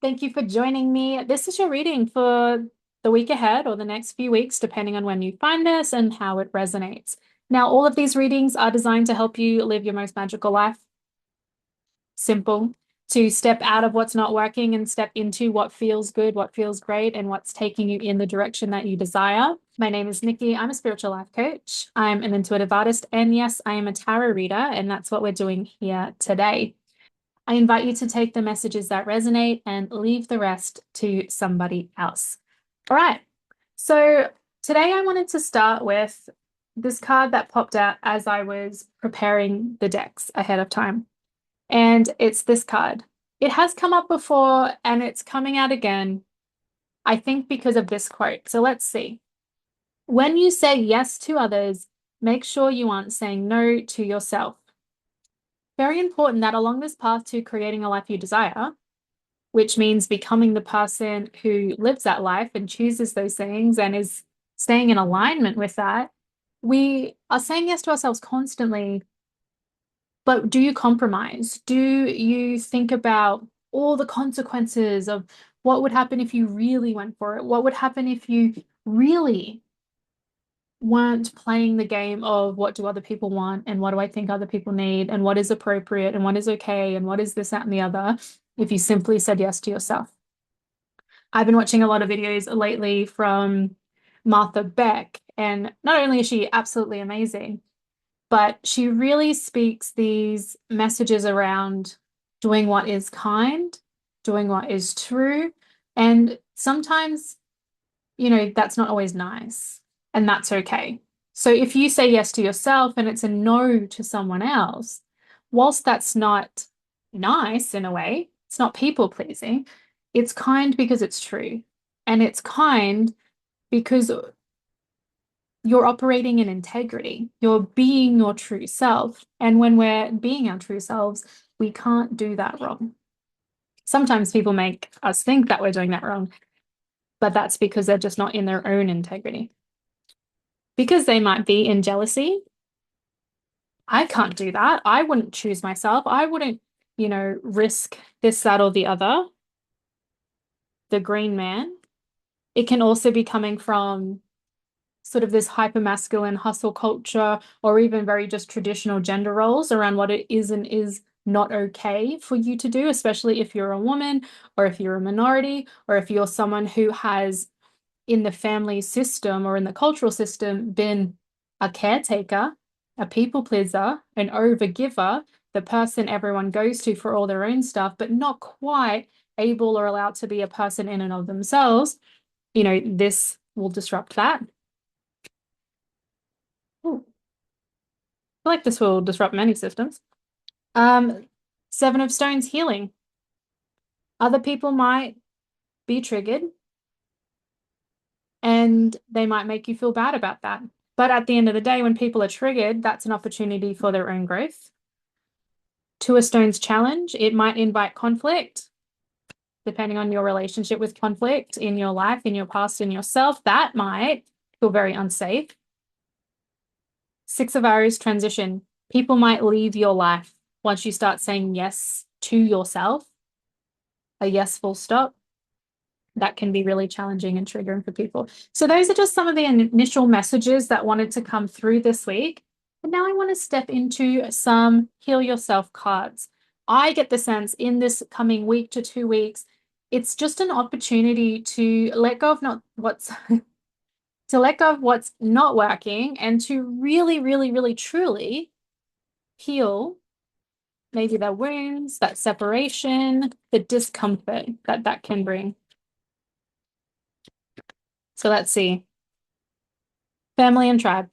Thank you for joining me. This is your reading for the week ahead or the next few weeks, depending on when you find this and how it resonates. Now, all of these readings are designed to help you live your most magical life. Simple. To step out of what's not working and step into what feels good, what feels great, and what's taking you in the direction that you desire. My name is Nikki. I'm a spiritual life coach. I'm an intuitive artist. And yes, I am a tarot reader. And that's what we're doing here today. I invite you to take the messages that resonate and leave the rest to somebody else. All right. So today I wanted to start with this card that popped out as I was preparing the decks ahead of time. And it's this card. It has come up before and it's coming out again, I think because of this quote. So let's see. When you say yes to others, make sure you aren't saying no to yourself. Very important that along this path to creating a life you desire, which means becoming the person who lives that life and chooses those things and is staying in alignment with that, we are saying yes to ourselves constantly. But do you compromise? Do you think about all the consequences of what would happen if you really went for it? What would happen if you really weren't playing the game of what do other people want and what do I think other people need and what is appropriate and what is okay and what is this, that, and the other, if you simply said yes to yourself? I've been watching a lot of videos lately from Martha Beck, and not only is she absolutely amazing, but she really speaks these messages around doing what is kind, doing what is true. And sometimes, that's not always nice, and that's okay. So if you say yes to yourself and it's a no to someone else, whilst that's not nice in a way, it's not people pleasing, it's kind because it's true. And it's kind because you're operating in integrity. You're being your true self. And when we're being our true selves, we can't do that wrong. Sometimes people make us think that we're doing that wrong, but that's because they're just not in their own integrity. Because they might be in jealousy. I can't do that. I wouldn't choose myself. I wouldn't, risk this, that, or the other. The green man. It can also be coming from sort of this hyper masculine hustle culture, or even very just traditional gender roles around what it is and is not okay for you to do, especially if you're a woman or if you're a minority or if you're someone who has in the family system or in the cultural system been a caretaker, a people pleaser, an overgiver, the person everyone goes to for all their own stuff, but not quite able or allowed to be a person in and of themselves. This will disrupt that. Ooh, I feel like this will disrupt many systems. Um, Seven of Stones, healing. Other people might be triggered and they might make you feel bad about that. But at the end of the day, when people are triggered, that's an opportunity for their own growth. Two of Stones challenge, it might invite conflict, depending on your relationship with conflict in your life, in your past, in yourself. That might feel very unsafe. Six of Arrows, transition. People might leave your life once you start saying yes to yourself, a yes full stop. That can be really challenging and triggering for people. So those are just some of the initial messages that wanted to come through this week. And now I want to step into some heal yourself cards. I get the sense in this coming week to 2 weeks, it's just an opportunity to let go of not what's to let go of what's not working and to really, really, really, truly heal maybe the wounds, that separation, the discomfort that that can bring. So let's see. Family and tribe.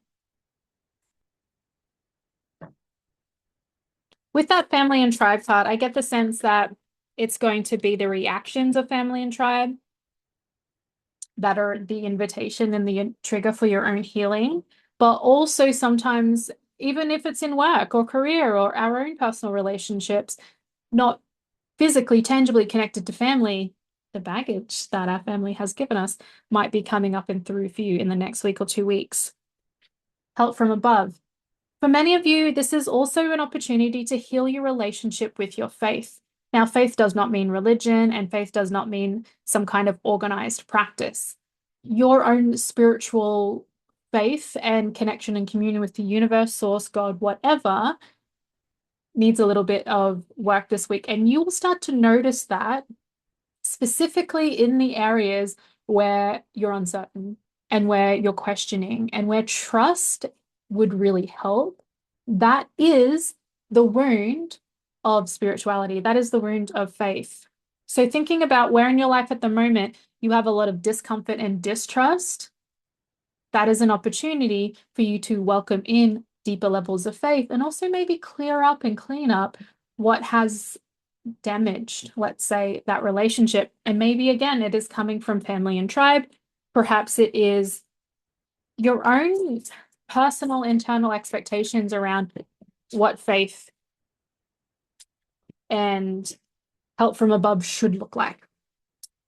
With that family and tribe card, I get the sense that it's going to be the reactions of family and tribe that are the invitation and the trigger for your own healing. But also sometimes, even if it's in work or career or our own personal relationships, not physically, tangibly connected to family, the baggage that our family has given us might be coming up and through for you in the next week or 2 weeks. Help from above. For many of you, this is also an opportunity to heal your relationship with your faith. Now, faith does not mean religion, and faith does not mean some kind of organized practice. Your own spiritual faith and connection and communion with the universe, source, God, whatever, needs a little bit of work this week. And you will start to notice that specifically in the areas where you're uncertain and where you're questioning and where trust would really help. That is the wound of spirituality. That is the wound of faith. So, thinking about where in your life at the moment you have a lot of discomfort and distrust, that is an opportunity for you to welcome in deeper levels of faith and also maybe clear up and clean up what has damaged, let's say, that relationship. And maybe again, it is coming from family and tribe. Perhaps it is your own personal internal expectations around what faith and help from above should look like.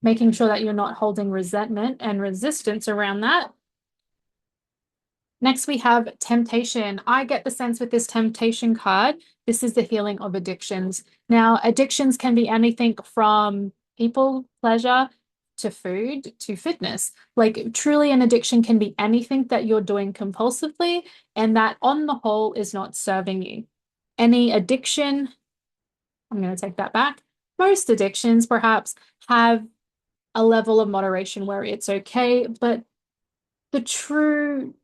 Making sure that you're not holding resentment and resistance around that. Next, we have temptation. I get the sense with this temptation card, this is the healing of addictions. Now, addictions can be anything from people pleasure to food to fitness. Like, truly, an addiction can be anything that you're doing compulsively and that on the whole is not serving you. Any addiction, I'm going to take that back. Most addictions perhaps have a level of moderation where it's okay, but the true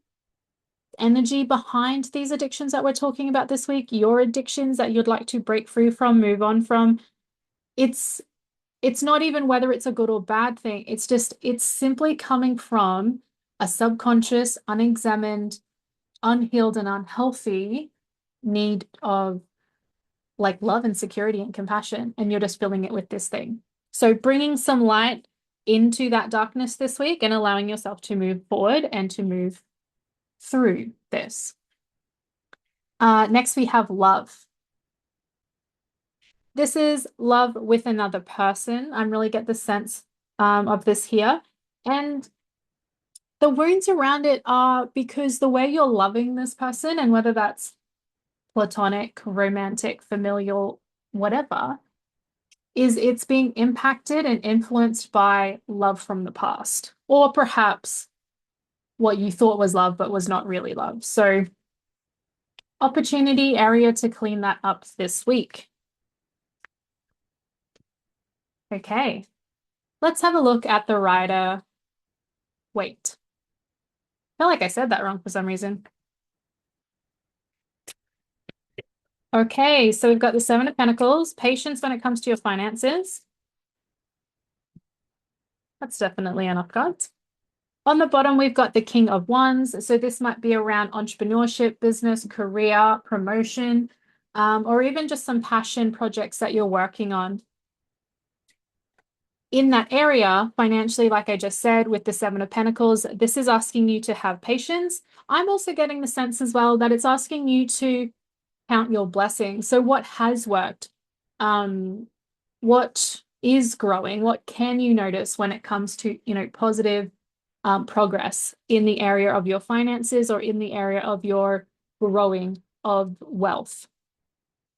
energy behind these addictions that we're talking about this week, your addictions that you'd like to break free from, move on from, it's not even whether it's a good or bad thing. It's simply coming from a subconscious, unexamined, unhealed, and unhealthy need of like love and security and compassion, and you're just filling it with this thing. So bringing some light into that darkness this week and allowing yourself to move forward and to move through this. Next, we have love. This is love with another person. I really get the sense of this here. And the wounds around it are because the way you're loving this person, and whether that's platonic, romantic, familial, whatever, is it's being impacted and influenced by love from the past, or perhaps what you thought was love but was not really love. So, opportunity area to clean that up this week. Okay, let's have a look at the Rider-Waite. I feel like I said that wrong for some reason. Okay, so we've got the Seven of Pentacles, patience when it comes to your finances. That's definitely enough cards. On the bottom, we've got the King of Wands. So this might be around entrepreneurship, business, career, promotion, or even just some passion projects that you're working on. In that area, financially, like I just said, with the Seven of Pentacles, this is asking you to have patience. I'm also getting the sense as well that it's asking you to count your blessings. So what has worked? What is growing? What can you notice when it comes to, positive progress in the area of your finances or in the area of your growing of wealth,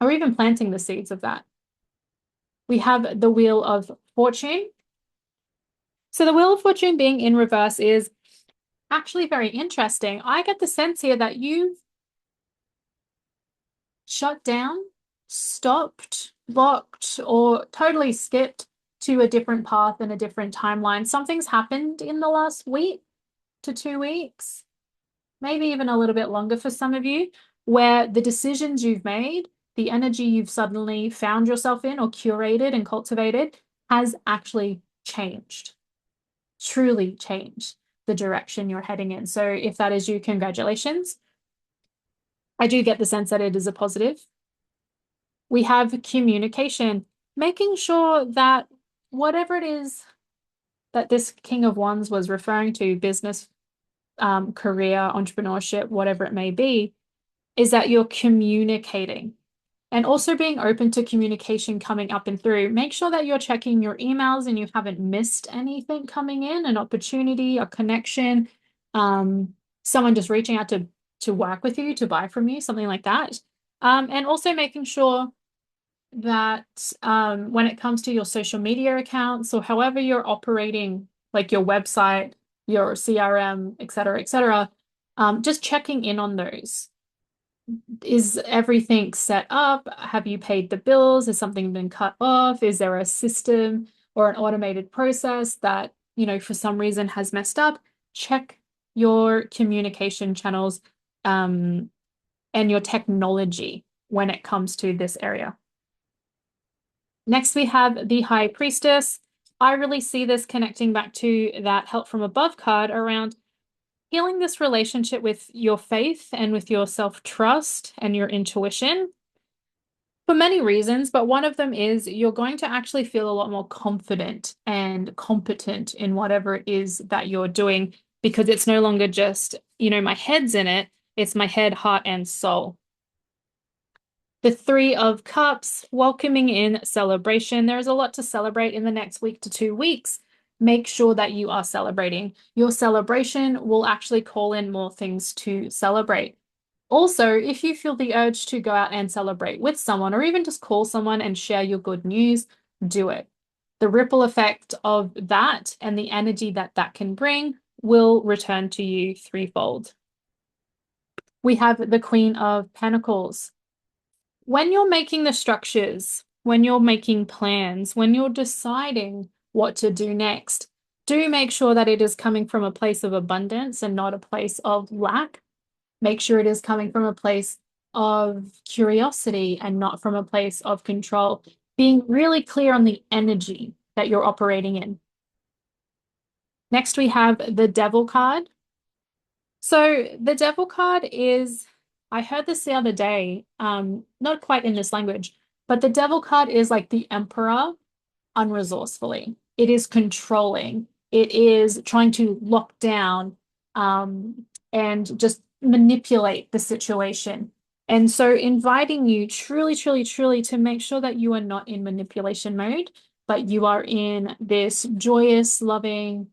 or even planting the seeds of that? We have the Wheel of Fortune. So the Wheel of Fortune being in reverse is actually very interesting. I get the sense here that you've shut down, stopped, blocked, or totally skipped to a different path and a different timeline. Something's happened in the last week to 2 weeks, maybe even a little bit longer for some of you, where the decisions you've made, the energy you've suddenly found yourself in or curated and cultivated has actually changed, truly changed the direction you're heading in. So if that is you, congratulations. I do get the sense that it is a positive. We have communication, making sure that whatever it is that this King of Wands was referring to, business, career, entrepreneurship, whatever it may be, is that you're communicating and also being open to communication coming up and through. Make sure that you're checking your emails and you haven't missed anything coming in, an opportunity, a connection, someone just reaching out to work with you, to buy from you, something like that. And also making sure that when it comes to your social media accounts or however you're operating, like your website, your CRM, et cetera, just checking in on those. Is everything set up? Have you paid the bills? Has something been cut off? Is there a system or an automated process that, for some reason has messed up? Check your communication channels, um, and your technology when it comes to this area. Next, we have the High Priestess. I really see this connecting back to that Help from Above card around healing this relationship with your faith and with your self-trust and your intuition for many reasons, but one of them is you're going to actually feel a lot more confident and competent in whatever it is that you're doing because it's no longer just, my head's in it, it's my head, heart, and soul. The Three of Cups, welcoming in celebration. There is a lot to celebrate in the next week to 2 weeks. Make sure that you are celebrating. Your celebration will actually call in more things to celebrate. Also, if you feel the urge to go out and celebrate with someone or even just call someone and share your good news, do it. The ripple effect of that and the energy that that can bring will return to you threefold. We have the Queen of Pentacles. When you're making the structures, when you're making plans, when you're deciding what to do next, do make sure that it is coming from a place of abundance and not a place of lack. Make sure it is coming from a place of curiosity and not from a place of control. Being really clear on the energy that you're operating in. Next, we have the Devil card. So the Devil card is, I heard this the other day, not quite in this language, but the Devil card is like the Emperor unresourcefully. It is controlling. It is trying to lock down and just manipulate the situation. And so inviting you truly, truly, truly to make sure that you are not in manipulation mode, but you are in this joyous, loving,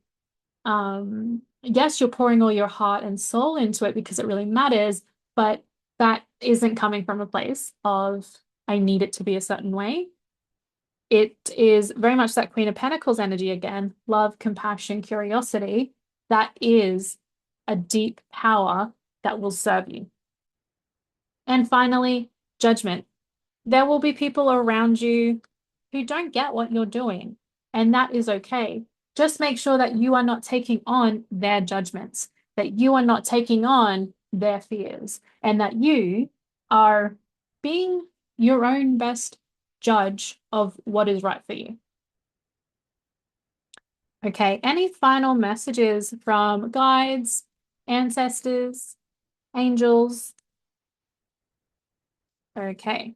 yes, you're pouring all your heart and soul into it because it really matters, but that isn't coming from a place of, I need it to be a certain way. It is very much that Queen of Pentacles energy again, love, compassion, curiosity. That is a deep power that will serve you. And finally, judgment. There will be people around you who don't get what you're doing, and that is okay. Just make sure that you are not taking on their judgments, that you are not taking on their fears, and that you are being your own best judge of what is right for you. Okay, any final messages from guides, ancestors, angels? Okay.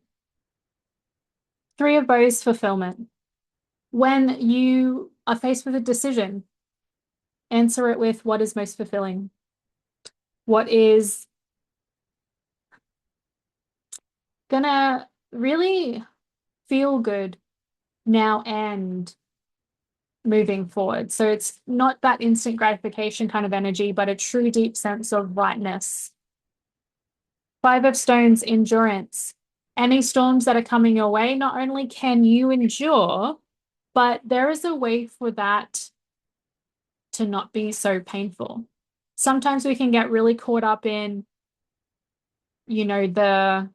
Three of Bows fulfillment. When you are faced with a decision, answer it with what is most fulfilling. What is gonna really feel good now and moving forward. So it's not that instant gratification kind of energy, but a true deep sense of rightness. Five of Stones, endurance. Any storms that are coming your way, not only can you endure, but there is a way for that to not be so painful. Sometimes we can get really caught up in, the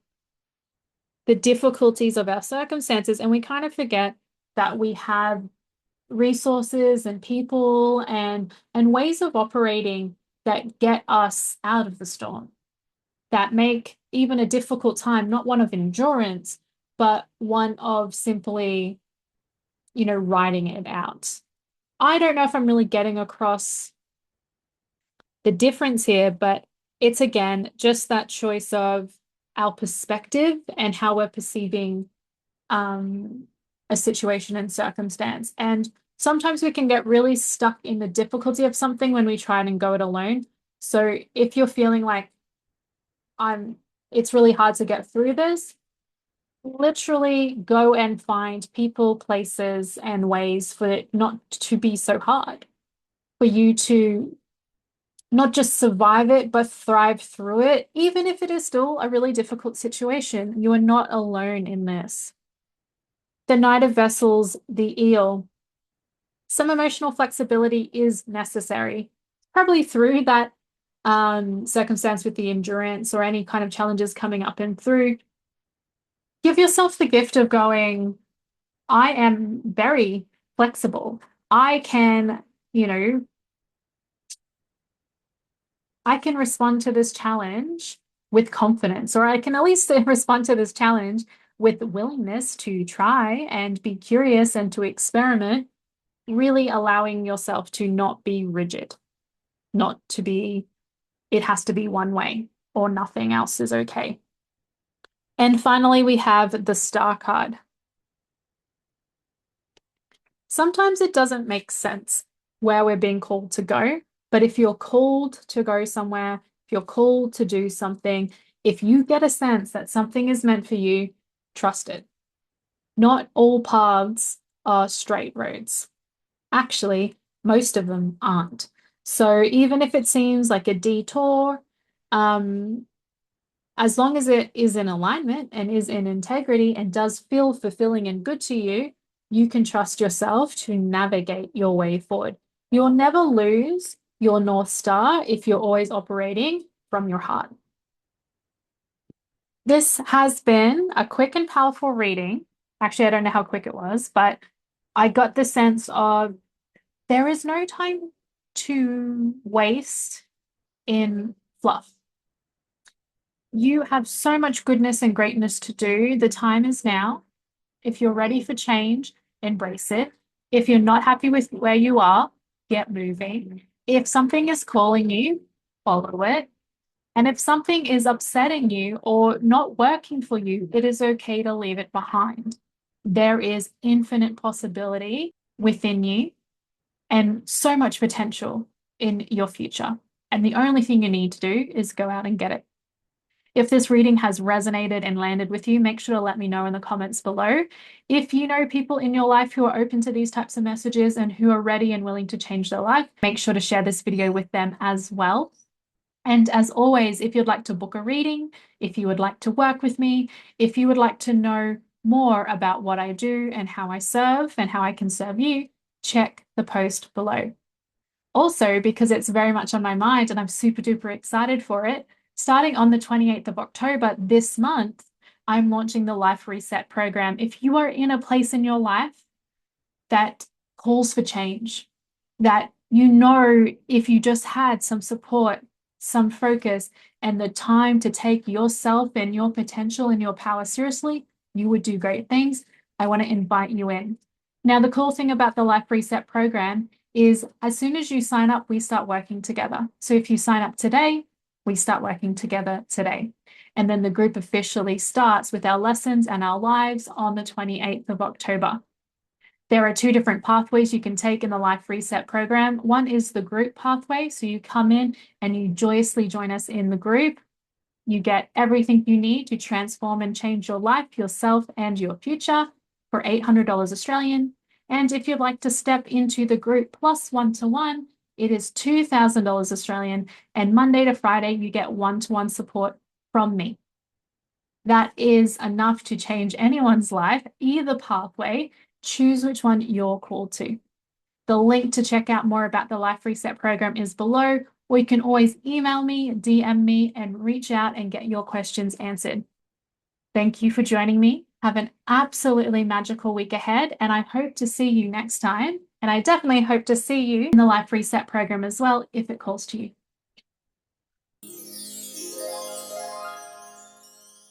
difficulties of our circumstances, and we kind of forget that we have resources and people and ways of operating that get us out of the storm, that make even a difficult time not one of endurance, but one of simply, riding it out. I don't know if I'm really getting across the difference here, but it's again just that choice of our perspective and how we're perceiving a situation and circumstance. And sometimes we can get really stuck in the difficulty of something when we try and go it alone. So if you're feeling like it's really hard to get through this, literally go and find people, places, and ways for it not to be so hard, for you to not just survive it, but thrive through it, even if it is still a really difficult situation. You are not alone in this. The Knight of Vessels, the eel. Some emotional flexibility is necessary, probably through that circumstance with the endurance or any kind of challenges coming up and through. Give yourself the gift of going, I am very flexible. I can, I can respond to this challenge with confidence, or I can at least respond to this challenge with willingness to try and be curious and to experiment, really allowing yourself to not be rigid, not to be, it has to be one way or nothing else is okay. And finally, we have the Star card. Sometimes it doesn't make sense where we're being called to go, but if you're called to go somewhere, if you're called to do something, if you get a sense that something is meant for you, trust it. Not all paths are straight roads. Actually, most of them aren't. So even if it seems like a detour, as long as it is in alignment and is in integrity and does feel fulfilling and good to you, you can trust yourself to navigate your way forward. You'll never lose your North Star if you're always operating from your heart. This has been a quick and powerful reading. Actually, I don't know how quick it was, but I got the sense of there is no time to waste in fluff. You have so much goodness and greatness to do. The time is now. If you're ready for change, embrace it. If you're not happy with where you are, get moving. If something is calling you, follow it. And if something is upsetting you or not working for you, it is okay to leave it behind. There is infinite possibility within you and so much potential in your future. And the only thing you need to do is go out and get it. If this reading has resonated and landed with you, make sure to let me know in the comments below. If you know people in your life who are open to these types of messages and who are ready and willing to change their life, make sure to share this video with them as well. And as always, if you'd like to book a reading, if you would like to work with me, if you would like to know more about what I do and how I serve and how I can serve you, check the post below. Also, because it's very much on my mind and I'm super duper excited for it, starting on the 28th of October this month, I'm launching the Life Reset program. If you are in a place in your life that calls for change, that if you just had some support, some focus, and the time to take yourself and your potential and your power seriously, you would do great things. I want to invite you in. Now, the cool thing about the Life Reset program is as soon as you sign up, we start working together. So if you sign up today, we start working together today. And then the group officially starts with our lessons and our lives on the 28th of October. There are two different pathways you can take in the Life Reset program. One is the group pathway. So you come in and you joyously join us in the group. You get everything you need to transform and change your life, yourself, and your future for $800 Australian. And if you'd like to step into the group plus one-to-one, it is $2,000 Australian. And Monday to Friday, you get one-to-one support from me. That is enough to change anyone's life, either pathway. Choose which one you're called to. The link to check out more about the Life Reset program is below, or you can always email me, DM me, and reach out and get your questions answered. Thank you for joining me. Have an absolutely magical week ahead, and I hope to see you next time. And I definitely hope to see you in the Life Reset program as well, if it calls to you.